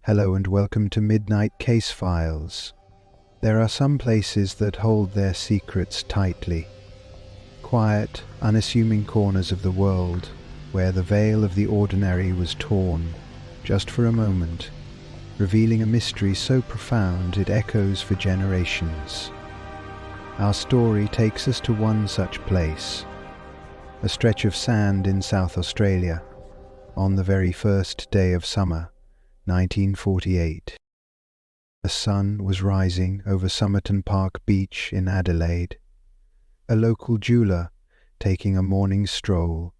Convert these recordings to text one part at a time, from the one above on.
Hello and welcome to Midnight Case Files. There are some places that hold their secrets tightly. Quiet, unassuming corners of the world where the veil of the ordinary was torn, just for a moment, revealing a mystery so profound it echoes for generations. Our story takes us to one such place, a stretch of sand in South Australia, on the very first day of summer, 1948. The sun was rising over Somerton Beach in Adelaide. A local jeweller, taking a morning stroll,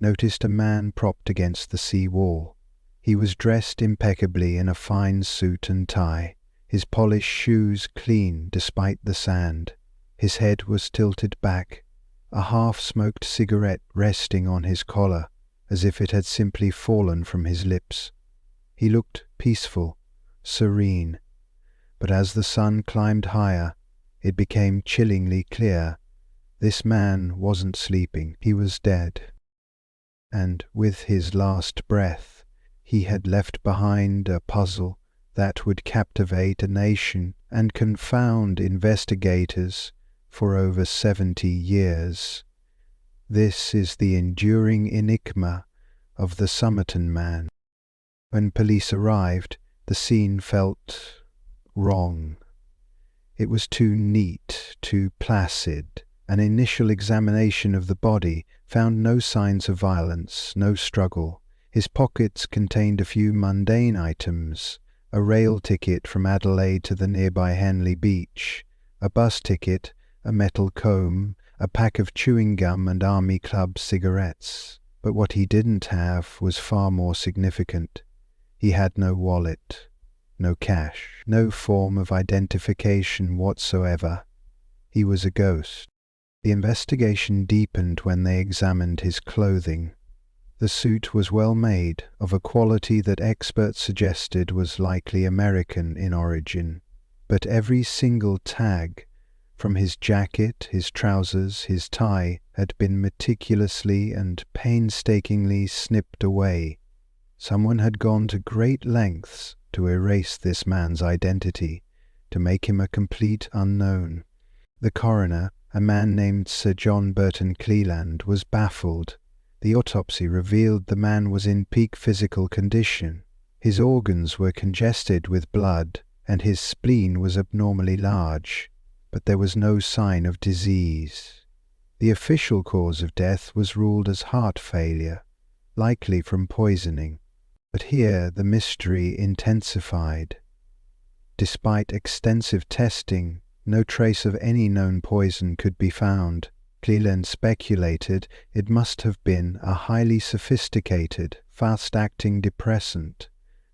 noticed a man propped against the sea wall. He was dressed impeccably in a fine suit and tie, his polished shoes clean despite the sand. His head was tilted back, a half-smoked cigarette resting on his collar, as if it had simply fallen from his lips. He looked peaceful, serene, but as the sun climbed higher, it became chillingly clear. This man wasn't sleeping, he was dead. And with his last breath, he had left behind a puzzle that would captivate a nation and confound investigators for over 70 years. This is the enduring enigma of the Somerton Man. When police arrived, the scene felt wrong. It was too neat, too placid. An initial examination of the body found no signs of violence, no struggle. His pockets contained a few mundane items: a rail ticket from Adelaide to the nearby Henley Beach, a bus ticket, a metal comb, a pack of chewing gum and Army Club cigarettes. But what he didn't have was far more significant. He had no wallet, no cash, no form of identification whatsoever. He was a ghost. The investigation deepened when they examined his clothing. The suit was well made, of a quality that experts suggested was likely American in origin. But every single tag, from his jacket, his trousers, his tie, had been meticulously and painstakingly snipped away. Someone had gone to great lengths to erase this man's identity, to make him a complete unknown. The coroner, a man named Sir John Burton Cleland, was baffled. The autopsy revealed the man was in peak physical condition. His organs were congested with blood, and his spleen was abnormally large, but there was no sign of disease. The official cause of death was ruled as heart failure, likely from poisoning. But here the mystery intensified. Despite extensive testing, no trace of any known poison could be found. Cleland speculated it must have been a highly sophisticated, fast-acting depressant,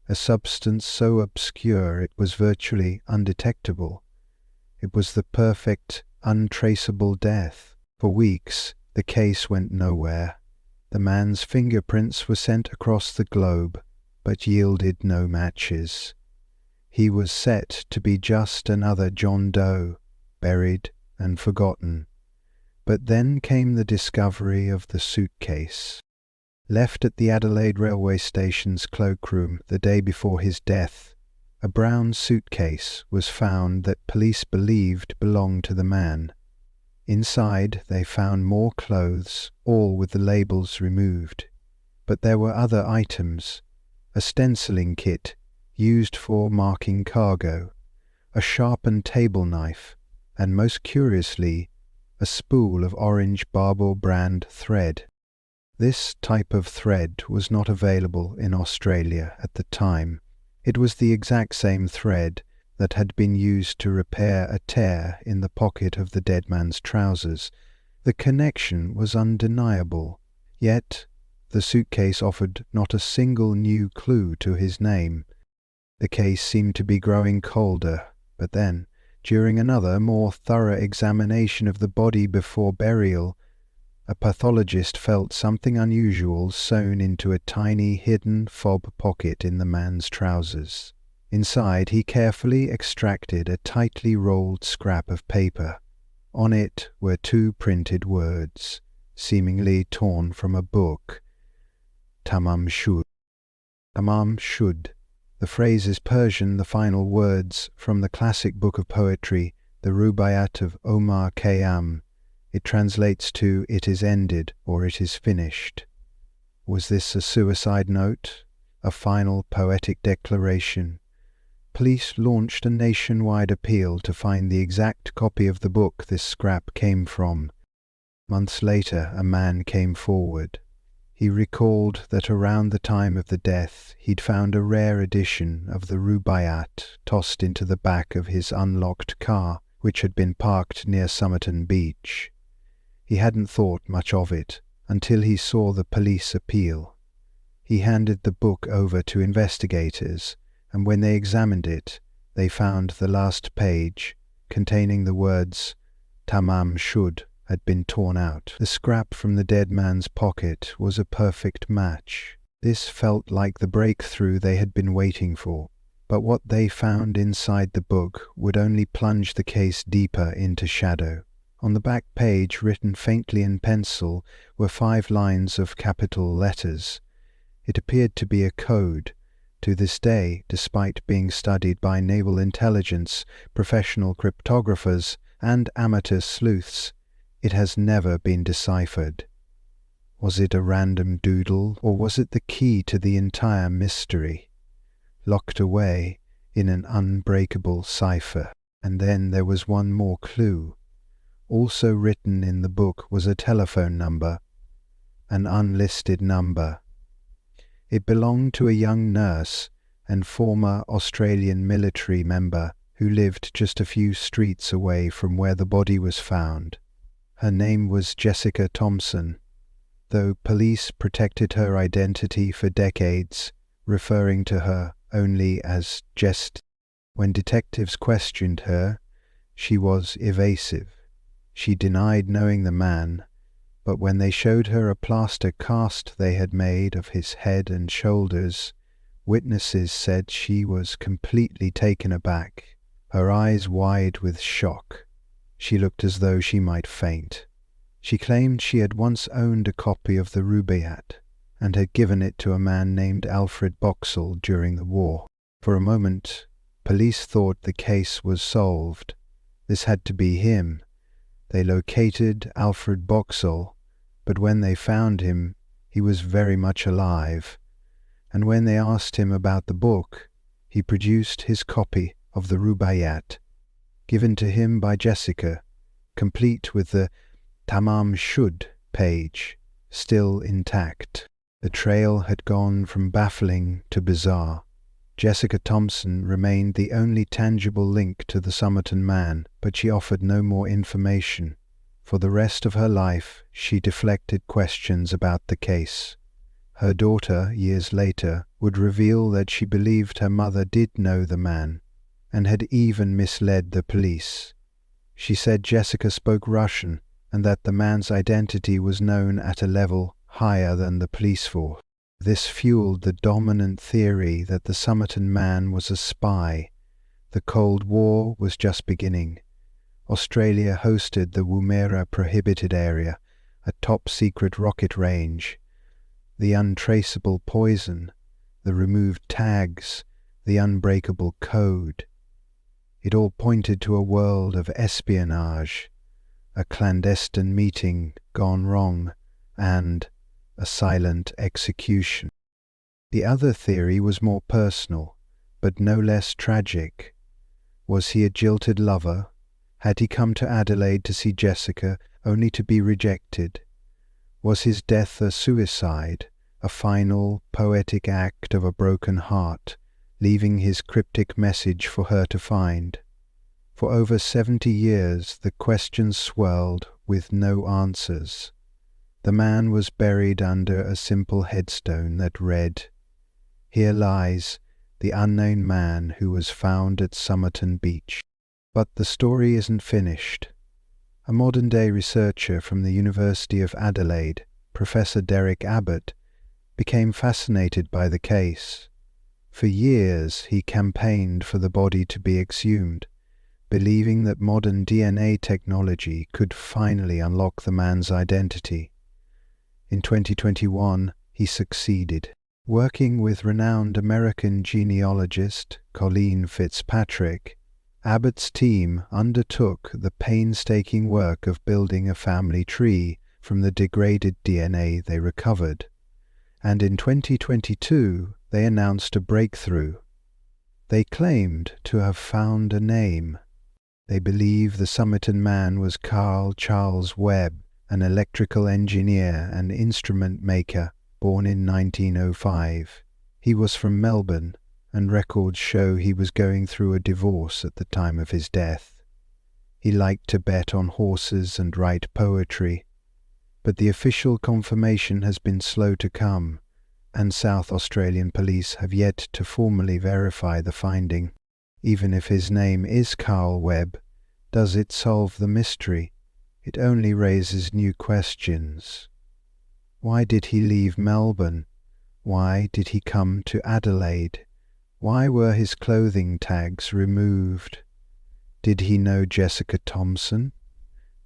a substance so obscure it was virtually undetectable. It was the perfect, untraceable death. For weeks, the case went nowhere. The man's fingerprints were sent across the globe, but yielded no matches. He was set to be just another John Doe, buried and forgotten. But then came the discovery of the suitcase. Left at the Adelaide railway station's cloakroom the day before his death, a brown suitcase was found that police believed belonged to the man. Inside they found more clothes, all with the labels removed. But there were other items: a stenciling kit used for marking cargo, a sharpened table knife, and most curiously, a spool of orange Barbour brand thread. This type of thread was not available in Australia at the time. It was the exact same thread that had been used to repair a tear in the pocket of the dead man's trousers. The connection was undeniable, yet the suitcase offered not a single new clue to his name. The case seemed to be growing colder, but then, during another, more thorough examination of the body before burial, a pathologist felt something unusual sewn into a tiny hidden fob pocket in the man's trousers. Inside, he carefully extracted a tightly rolled scrap of paper. On it were 2 printed words, seemingly torn from a book: Tamám Shud. Tamám Shud The phrase is Persian, the final words from the classic book of poetry, the Rubaiyat of Omar Khayyam. It translates to "it is ended" or "it is finished." Was this a suicide note? A final poetic declaration? Police launched a nationwide appeal to find the exact copy of the book this scrap came from. Months later, a man came forward. He recalled that around the time of the death, he'd found a rare edition of the Rubaiyat tossed into the back of his unlocked car, which had been parked near Somerton Beach. He hadn't thought much of it until he saw the police appeal. He handed the book over to investigators, and when they examined it, they found the last page, containing the words "Tamám Shud," had been torn out. The scrap from the dead man's pocket was a perfect match. This felt like the breakthrough they had been waiting for. But what they found inside the book would only plunge the case deeper into shadow. On the back page, written faintly in pencil, were 5 lines of capital letters. It appeared to be a code. To this day, despite being studied by naval intelligence, professional cryptographers, and amateur sleuths, it has never been deciphered. Was it a random doodle, or was it the key to the entire mystery, locked away in an unbreakable cipher? And then there was one more clue. Also written in the book was a telephone number, an unlisted number. It belonged to a young nurse and former Australian military member who lived just a few streets away from where the body was found. Her name was Jessica Thompson, though police protected her identity for decades, referring to her only as Jess. When detectives questioned her, she was evasive. She denied knowing the man, but when they showed her a plaster cast they had made of his head and shoulders, witnesses said she was completely taken aback, her eyes wide with shock. She looked as though she might faint. She claimed she had once owned a copy of the Rubaiyat and had given it to a man named Alfred Boxall during the war. For a moment, police thought the case was solved. This had to be him. They located Alfred Boxall, but when they found him, he was very much alive. And when they asked him about the book, he produced his copy of the Rubaiyat, given to him by Jessica, complete with the Tamám Shud page, still intact. The trail had gone from baffling to bizarre. Jessica Thompson remained the only tangible link to the Somerton Man, but she offered no more information. For the rest of her life, she deflected questions about the case. Her daughter, years later, would reveal that she believed her mother did know the man, and had even misled the police. She said Jessica spoke Russian, and that the man's identity was known at a level higher than the police force. This fueled the dominant theory that the Somerton Man was a spy. The Cold War was just beginning. Australia hosted the Woomera Prohibited Area, a top-secret rocket range. The untraceable poison, the removed tags, the unbreakable code. It all pointed to a world of espionage, a clandestine meeting gone wrong, and a silent execution. The other theory was more personal, but no less tragic. Was he a jilted lover? Had he come to Adelaide to see Jessica, only to be rejected? Was his death a suicide, a final, poetic act of a broken heart, leaving his cryptic message for her to find? For over 70 years the questions swirled with no answers. The man was buried under a simple headstone that read, "Here lies the unknown man who was found at Somerton Beach." But the story isn't finished. A modern-day researcher from the University of Adelaide, Professor Derek Abbott, became fascinated by the case. For years he campaigned for the body to be exhumed, believing that modern DNA technology could finally unlock the man's identity. In 2021, he succeeded. Working with renowned American genealogist Colleen Fitzpatrick, Abbott's team undertook the painstaking work of building a family tree from the degraded DNA they recovered, and in 2022 they announced a breakthrough. They claimed to have found a name. They believe the Somerton Man was Carl Charles Webb, an electrical engineer and instrument maker born in 1905. He was from Melbourne, and records show he was going through a divorce at the time of his death. He liked to bet on horses and write poetry, but the official confirmation has been slow to come, and South Australian police have yet to formally verify the finding. Even if his name is Carl Webb, does it solve the mystery? It only raises new questions. Why did he leave Melbourne? Why did he come to Adelaide? Why were his clothing tags removed? Did he know Jessica Thompson?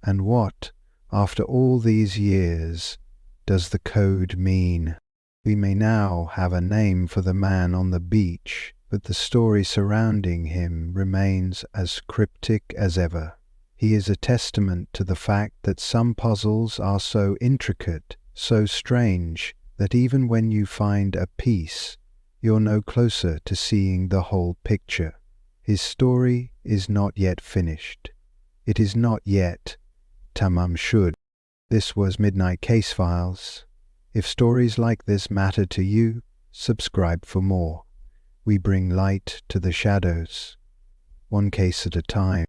And what, after all these years, does the code mean? We may now have a name for the man on the beach, but the story surrounding him remains as cryptic as ever. He is a testament to the fact that some puzzles are so intricate, so strange, that even when you find a piece, you're no closer to seeing the whole picture. His story is not yet finished. It is not yet Tamám Shud. This was Midnight Case Files. If stories like this matter to you, subscribe for more. We bring light to the shadows, one case at a time.